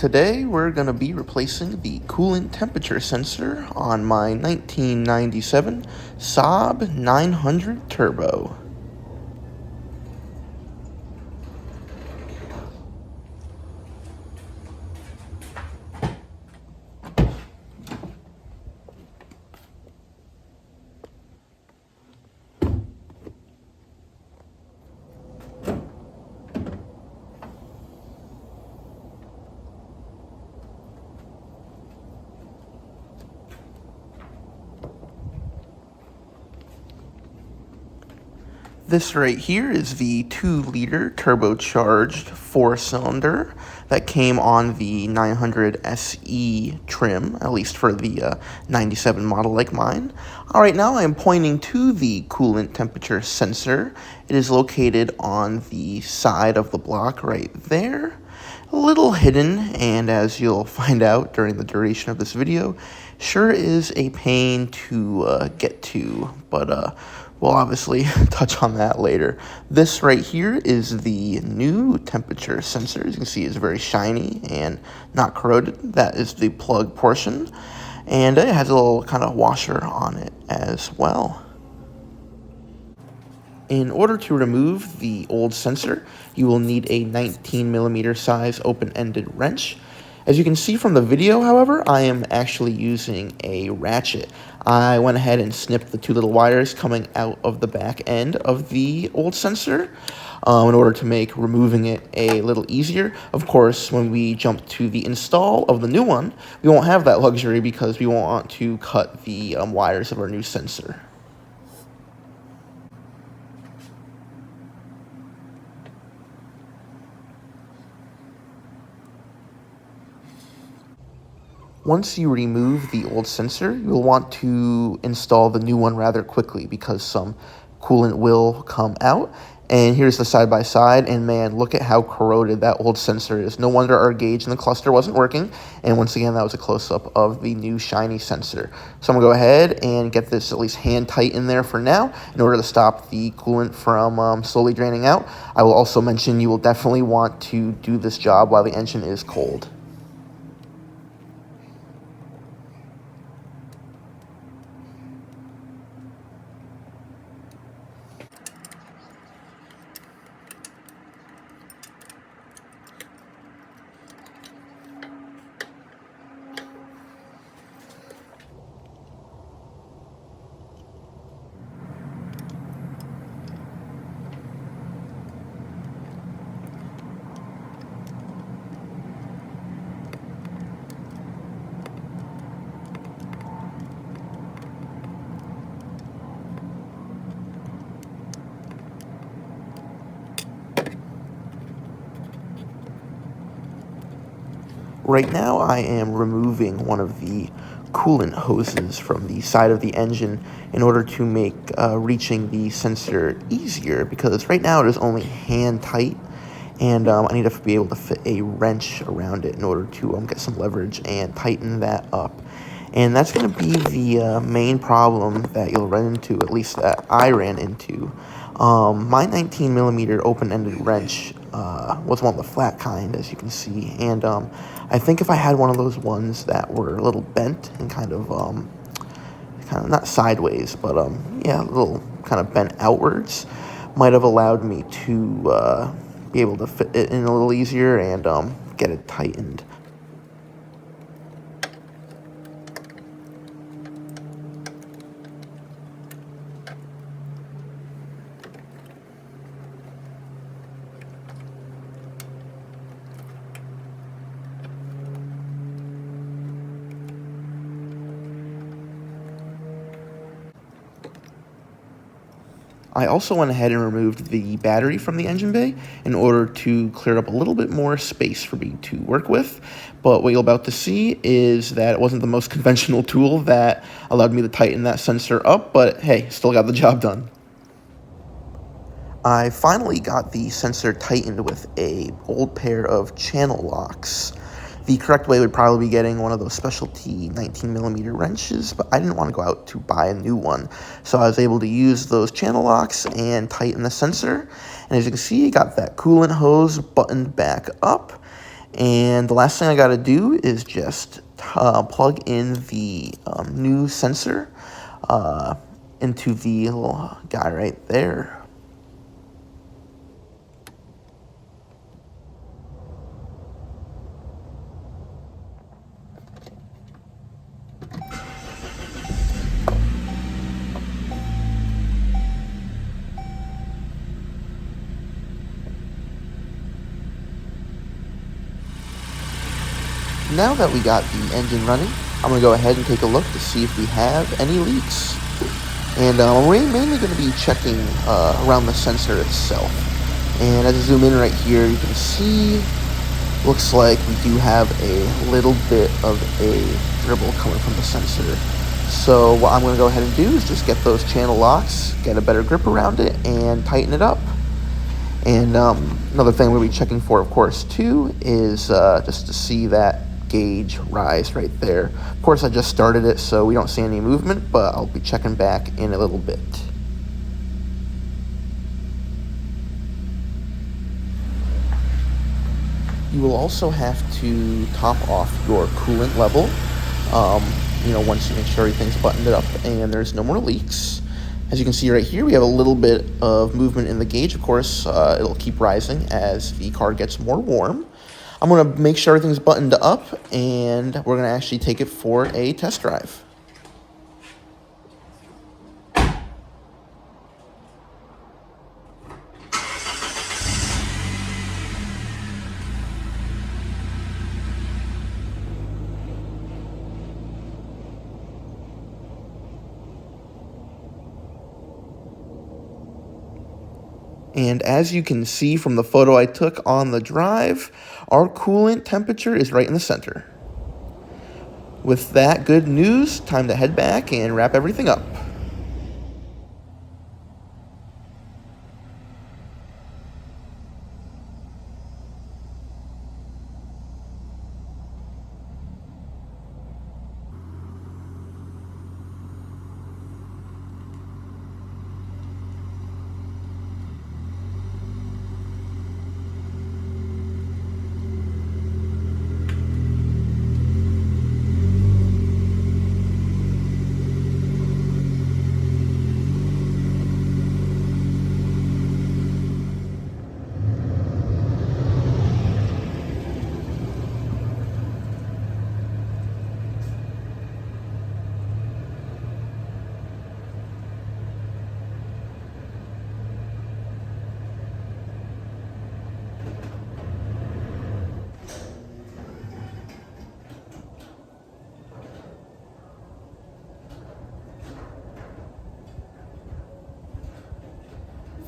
Today we're going to be replacing the coolant temperature sensor on my 1997 Saab 900 Turbo. This right here is the 2-liter turbocharged 4-cylinder that came on the 900 SE trim, at least for the 97 model like mine. All right, now I am pointing to the coolant temperature sensor. It is located on the side of the block right there. A little hidden, and as you'll find out during the duration of this video, sure is a pain to get to, but we'll obviously touch on that later. This right here is the new temperature sensor. As you can see, it's very shiny and not corroded. That is the plug portion, and it has a little kind of washer on it as well. In order to remove the old sensor, you will need a 19mm size open-ended wrench. As you can see from the video, however, I am actually using a ratchet. I went ahead and snipped the 2 little wires coming out of the back end of the old sensor in order to make removing it a little easier. Of course, when we jump to the install of the new one, we won't have that luxury because we won't want to cut the wires of our new sensor. Once you remove the old sensor, you'll want to install the new one rather quickly because some coolant will come out. And here's the side-by-side, and man, look at how corroded that old sensor is. No wonder our gauge in the cluster wasn't working. And once again, that was a close-up of the new shiny sensor. So I'm gonna go ahead and get this at least hand tight in there for now in order to stop the coolant from slowly draining out. I will also mention you will definitely want to do this job while the engine is cold. Right now I am removing one of the coolant hoses from the side of the engine in order to make reaching the sensor easier, because right now it is only hand tight, and I need to be able to fit a wrench around it in order to get some leverage and tighten that up. And that's going to be the main problem that you'll run into, at least that I ran into. My 19mm open-ended wrench was one of the flat kind, as you can see, and I think if I had one of those ones that were a little bent and kind of not sideways, but yeah, a little kind of bent outwards, might have allowed me to be able to fit it in a little easier and get it tightened. I also went ahead and removed the battery from the engine bay in order to clear up a little bit more space for me to work with. But what you're about to see is that it wasn't the most conventional tool that allowed me to tighten that sensor up, but hey, still got the job done. I finally got the sensor tightened with a old pair of channel locks. The correct way would probably be getting one of those specialty 19mm wrenches, but I didn't want to go out to buy a new one. So I was able to use those channel locks and tighten the sensor. And as you can see, I got that coolant hose buttoned back up. And the last thing I got to do is just plug in the new sensor into the little guy right there. Now that we got the engine running, I'm going to go ahead and take a look to see if we have any leaks. And we're mainly going to be checking around the sensor itself. And as I zoom in right here, you can see, looks like we do have a little bit of a dribble coming from the sensor. So what I'm going to go ahead and do is just get those channel locks, get a better grip around it, and tighten it up. And another thing we'll be checking for, of course, too, is just to see that gauge rise right there. Of course, I just started it, so we don't see any movement, but I'll be checking back in a little bit. You will also have to top off your coolant level, once you make sure everything's buttoned up and there's no more leaks. As you can see right here, we have a little bit of movement in the gauge. Of course, it'll keep rising as the car gets more warm. I'm going to make sure everything's buttoned up, and we're going to actually take it for a test drive. And as you can see from the photo I took on the drive, our coolant temperature is right in the center. With that good news, time to head back and wrap everything up.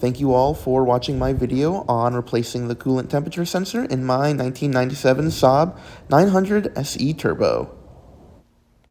Thank you all for watching my video on replacing the coolant temperature sensor in my 1997 Saab 900 SE Turbo.